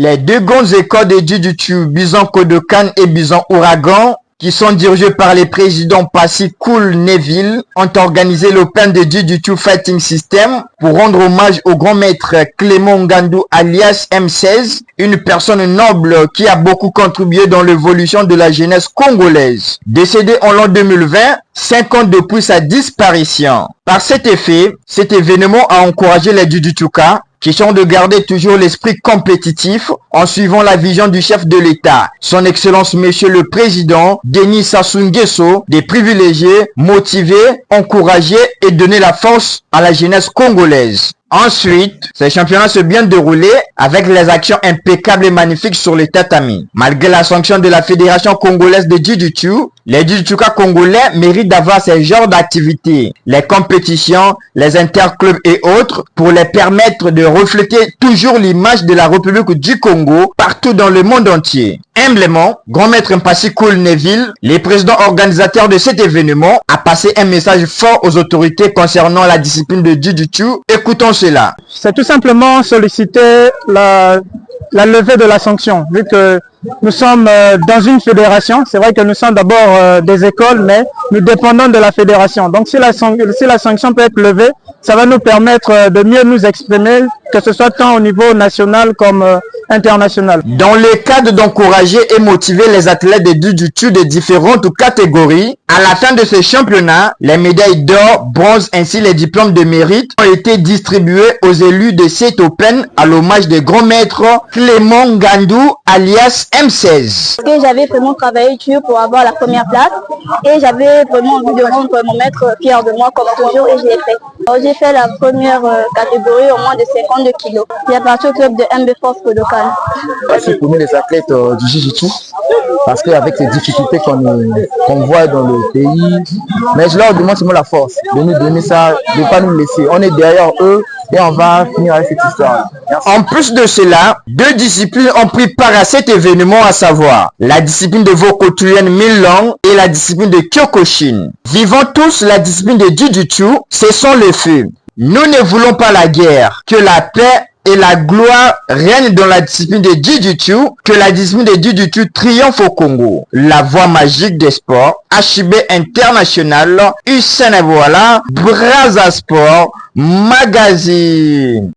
Les deux grandes écoles de Jiu-Jitsu, Bison Kodokan et Bison Ouragan, qui sont dirigés par les présidents Passy Cool Neville, ont organisé l'Open de Jiu-Jitsu Fighting System pour rendre hommage au grand maître Clément Ngandou alias M16, une personne noble qui a beaucoup contribué dans l'évolution de la jeunesse congolaise. Décédé en l'an 2020, 5 ans depuis sa disparition. Par cet effet, cet événement a encouragé les Jiu-Jitsuka qui sont de garder toujours l'esprit compétitif en suivant la vision du chef de l'État, son Excellence Monsieur le Président Denis Sassou Nguesso, de privilégier, motiver, encourager et donner la force à la jeunesse congolaise. Ensuite, ces championnats se bien déroulés avec les actions impeccables et magnifiques sur les tatamis. Malgré la sanction de la Fédération congolaise de Jiu-Jitsu, les Jiu-Jitsuka congolais méritent d'avoir ces genres d'activités, les compétitions, les interclubs et autres, pour les permettre de refléter toujours l'image de la République du Congo partout dans le monde entier. Humblement, Grand Maître Mpassi Cool Neville, le président organisateur de cet événement, a passé un message fort aux autorités concernant la discipline de Jiu-Jitsu. Écoutons cela. C'est tout simplement solliciter la levée de la sanction, vu que nous sommes dans une fédération. C'est vrai que nous sommes d'abord des écoles, mais nous dépendons de la fédération. Donc si la sanction peut être levée, ça va nous permettre de mieux nous exprimer, que ce soit tant au niveau national comme international. Dans le cadre d'encourager et motiver les athlètes de Jiu-Jitsu de différentes catégories, à la fin de ce championnat, les médailles d'or, bronze ainsi les diplômes de mérite ont été distribués aux élus de cet Open à l'hommage des grands maîtres Clément Ngandou alias M16. J'avais vraiment travaillé dur pour avoir la première place et j'avais vraiment envie de rendre mon maître fier de moi comme toujours et je l'ai fait. J'ai fait la première catégorie au moins de 52 kilos. J'ai appartenu au club de MB Force Kodokan. C'est pour nous les athlètes du Jiu-Jitsu parce qu'avec ces difficultés qu'on voit dans le pays, mais je leur demande seulement la force de nous donner ça, de ne pas nous laisser. On est derrière eux et on va finir avec cette histoire. Merci. En plus de cela, deux disciplines ont pris part à cet événement, à savoir la discipline de Vokotuen Milan et la discipline de Kyokushin. Vivant tous la discipline de Jiu-Jitsu, cessons le feu. Nous ne voulons pas la guerre, que la paix et la gloire règnent dans la discipline de Jiu-Jitsu, que la discipline de Jiu-Jitsu triomphe au Congo. La voix magique des sports, HIB International, Hussein Voilà, Brazza Sport, Magazine.